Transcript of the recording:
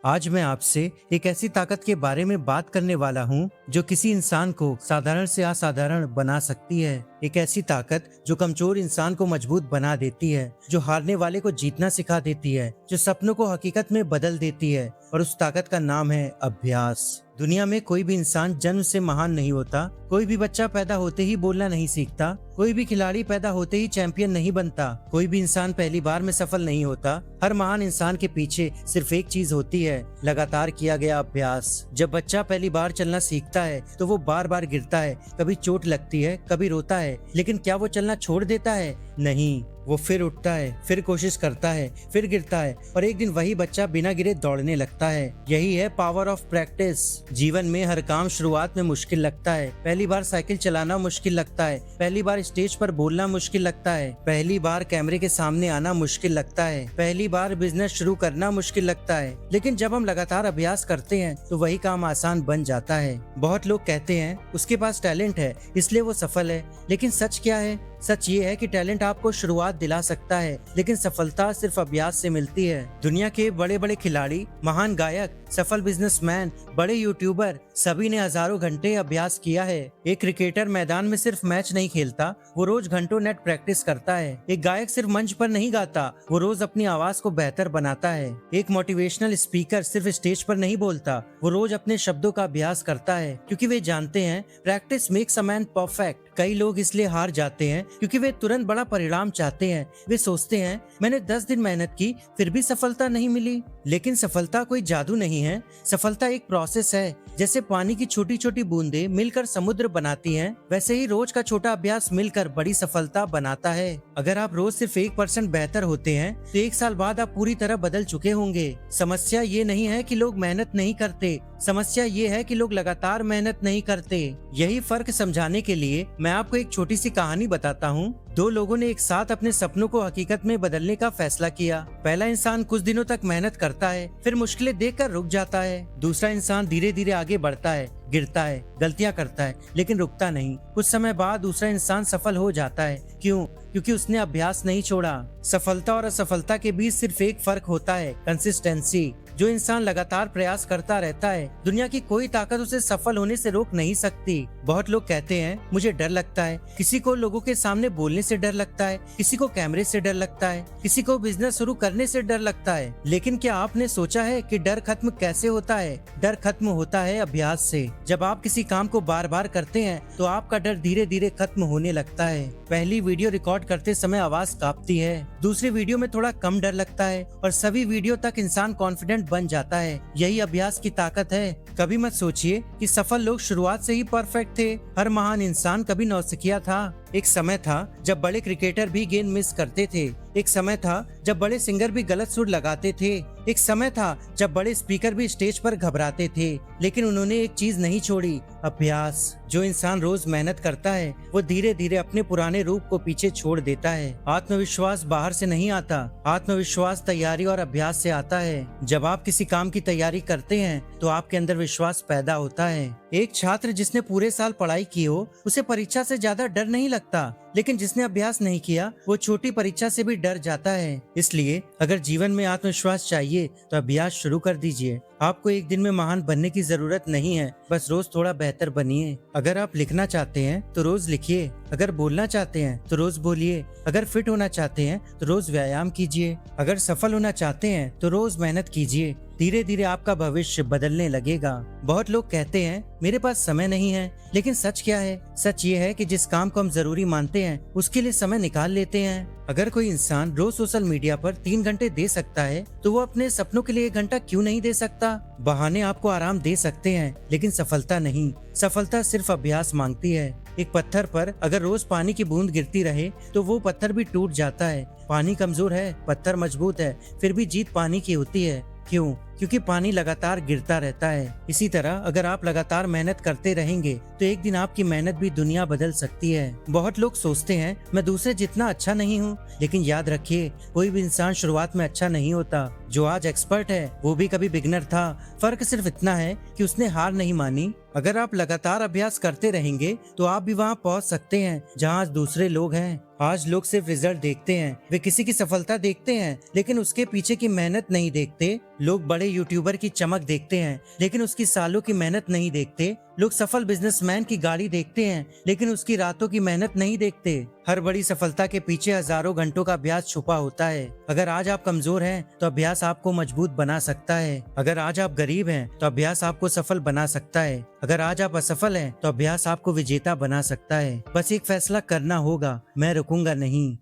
आज मैं आपसे एक ऐसी ताकत के बारे में बात करने वाला हूँ जो किसी इंसान को साधारण से असाधारण बना सकती है। एक ऐसी ताकत जो कमजोर इंसान को मजबूत बना देती है, जो हारने वाले को जीतना सिखा देती है, जो सपनों को हकीकत में बदल देती है। और उस ताकत का नाम है अभ्यास। दुनिया में कोई भी इंसान जन्म से महान नहीं होता। कोई भी बच्चा पैदा होते ही बोलना नहीं सीखता। कोई भी खिलाड़ी पैदा होते ही चैंपियन नहीं बनता। कोई भी इंसान पहली बार में सफल नहीं होता। हर महान इंसान के पीछे सिर्फ एक चीज होती है, लगातार किया गया अभ्यास। जब बच्चा पहली बार चलना सीखता है तो वो बार बार गिरता है, कभी चोट लगती है, कभी रोता है, लेकिन क्या वो चलना छोड़ देता है? नहीं, वो फिर उठता है, फिर कोशिश करता है, फिर गिरता है और एक दिन वही बच्चा बिना गिरे दौड़ने लगता है। यही है पावर ऑफ प्रैक्टिस। जीवन में हर काम शुरुआत में मुश्किल लगता है। पहली बार साइकिल चलाना मुश्किल लगता है, पहली बार स्टेज पर बोलना मुश्किल लगता है, पहली बार कैमरे के सामने आना मुश्किल लगता है, पहली बार बिजनेस शुरू करना मुश्किल लगता है। लेकिन जब हम लगातार अभ्यास करते हैं तो वही काम आसान बन जाता है। बहुत लोग कहते हैं उसके पास टैलेंट है इसलिए वो सफल है, लेकिन सच क्या है? सच ये है कि टैलेंट आपको शुरुआत दिला सकता है, लेकिन सफलता सिर्फ अभ्यास से मिलती है। दुनिया के बड़े बड़े खिलाड़ी, महान गायक, सफल बिजनेसमैन, बड़े यूट्यूबर, सभी ने हजारों घंटे अभ्यास किया है। एक क्रिकेटर मैदान में सिर्फ मैच नहीं खेलता, वो रोज घंटों नेट प्रैक्टिस करता है। एक गायक सिर्फ मंच पर नहीं गाता, वो रोज अपनी आवाज को बेहतर बनाता है। एक मोटिवेशनल स्पीकर सिर्फ स्टेज पर नहीं बोलता, वो रोज अपने शब्दों का अभ्यास करता है, क्योंकि वे जानते हैं practice makes a man perfect. कई लोग इसलिए हार जाते हैं क्योंकि वे तुरंत बड़ा परिणाम चाहते हैं। वे सोचते हैं मैंने 10 दिन मेहनत की फिर भी सफलता नहीं मिली। लेकिन सफलता कोई जादू नहीं है, सफलता एक प्रोसेस है। जैसे पानी की छोटी छोटी बूंदें मिलकर समुद्र बनाती हैं, वैसे ही रोज का छोटा अभ्यास मिलकर बड़ी सफलता बनाता है। अगर आप रोज सिर्फ 1% बेहतर होते हैं तो 1 साल बाद आप पूरी तरह बदल चुके होंगे। समस्या ये नहीं है कि लोग मेहनत नहीं करते, समस्या ये है कि लोग लगातार मेहनत नहीं करते। यही फर्क समझाने के लिए मैं आपको एक छोटी सी कहानी बताता हूँ। 2 लोगों ने एक साथ अपने सपनों को हकीकत में बदलने का फैसला किया। पहला इंसान कुछ दिनों तक मेहनत करता है, फिर मुश्किलें देखकर रुक जाता है। दूसरा इंसान धीरे धीरे आगे बढ़ता है, गिरता है, गलतियां करता है, लेकिन रुकता नहीं। कुछ समय बाद दूसरा इंसान सफल हो जाता है। क्यों? क्योंकि उसने अभ्यास नहीं छोड़ा। सफलता और असफलता के बीच सिर्फ एक फर्क होता है, कंसिस्टेंसी। जो इंसान लगातार प्रयास करता रहता है, दुनिया की कोई ताकत उसे सफल होने से रोक नहीं सकती। बहुत लोग कहते हैं मुझे डर लगता है। किसी को लोगों के सामने बोलने से डर लगता है, किसी को कैमरे से डर लगता है, किसी को बिजनेस शुरू करने से डर लगता है। लेकिन क्या आपने सोचा है कि डर खत्म कैसे होता है? डर खत्म होता है अभ्यास से। जब आप किसी काम को बार बार करते हैं तो आपका डर धीरे धीरे खत्म होने लगता है। पहली वीडियो रिकॉर्ड करते समय आवाज कांपती है, दूसरी वीडियो में थोड़ा कम डर लगता है और सभी वीडियो तक इंसान कॉन्फिडेंट बन जाता है। यही अभ्यास की ताकत है। कभी मत सोचिए कि सफल लोग शुरुआत से ही परफेक्ट थे। हर महान इंसान कभी नौसिखिया था। एक समय था जब बड़े क्रिकेटर भी गेंद मिस करते थे। एक समय था जब बड़े सिंगर भी गलत सुर लगाते थे। एक समय था जब बड़े स्पीकर भी स्टेज पर घबराते थे, लेकिन उन्होंने एक चीज नहीं छोड़ी, अभ्यास। जो इंसान रोज मेहनत करता है वो धीरे धीरे अपने पुराने रूप को पीछे छोड़ देता है। आत्मविश्वास बाहर से नहीं आता, आत्मविश्वास तैयारी और अभ्यास से आता है। जब आप किसी काम की तैयारी करते हैं तो आपके अंदर विश्वास पैदा होता है। एक छात्र जिसने पूरे साल पढ़ाई की हो उसे परीक्षा से ज्यादा डर नहीं लगता, लेकिन जिसने अभ्यास नहीं किया वो छोटी परीक्षा से भी डर जाता है। इसलिए अगर जीवन में आत्मविश्वास चाहिए तो अभ्यास शुरू कर दीजिए। आपको एक दिन में महान बनने की जरूरत नहीं है, बस रोज थोड़ा बेहतर बनिए। अगर आप लिखना चाहते हैं तो रोज लिखिए, अगर बोलना चाहते हैं तो रोज बोलिए, अगर फिट होना चाहते हैं तो रोज व्यायाम कीजिए, अगर सफल होना चाहते हैं तो रोज मेहनत कीजिए। धीरे धीरे आपका भविष्य बदलने लगेगा। बहुत लोग कहते हैं मेरे पास समय नहीं है, लेकिन सच क्या है? सच ये है कि जिस काम को हम जरूरी मानते हैं उसके लिए समय निकाल लेते हैं। अगर कोई इंसान रोज सोशल मीडिया पर 3 घंटे दे सकता है तो वो अपने सपनों के लिए 1 घंटा क्यों नहीं दे सकता? बहाने आपको आराम दे सकते हैं, लेकिन सफलता नहीं। सफलता सिर्फ अभ्यास मांगती है। एक पत्थर पर अगर रोज पानी की बूंद गिरती रहे तो वो पत्थर भी टूट जाता है। पानी कमजोर है, पत्थर मजबूत है, फिर भी जीत पानी की होती है। क्यों? क्योंकि पानी लगातार गिरता रहता है। इसी तरह अगर आप लगातार मेहनत करते रहेंगे तो एक दिन आपकी मेहनत भी दुनिया बदल सकती है। बहुत लोग सोचते हैं मैं दूसरे जितना अच्छा नहीं हूँ, लेकिन याद रखिए कोई भी इंसान शुरुआत में अच्छा नहीं होता। जो आज एक्सपर्ट है वो भी कभी बिगनर था। फर्क सिर्फ इतना है कि उसने हार नहीं मानी। अगर आप लगातार अभ्यास करते रहेंगे तो आप भी वहाँ पहुँच सकते हैं जहाँ आज दूसरे लोग हैं। आज लोग सिर्फ रिजल्ट देखते हैं, वे किसी की सफलता देखते हैं लेकिन उसके पीछे की मेहनत नहीं देखते। लोग बड़े बड़े यूट्यूबर की चमक देखते हैं लेकिन उसकी सालों की मेहनत नहीं देखते। लोग सफल बिजनेसमैन की गाड़ी देखते हैं लेकिन उसकी रातों की मेहनत नहीं देखते। हर बड़ी सफलता के पीछे हजारों घंटों का अभ्यास छुपा होता है। अगर आज आप कमजोर हैं तो अभ्यास आपको मजबूत बना सकता है। अगर आज आप गरीब हैं तो अभ्यास आपको सफल बना सकता है। अगर आज आप असफल हैं तो अभ्यास आपको विजेता बना सकता है। बस एक फैसला करना होगा, मैं रुकूंगा नहीं।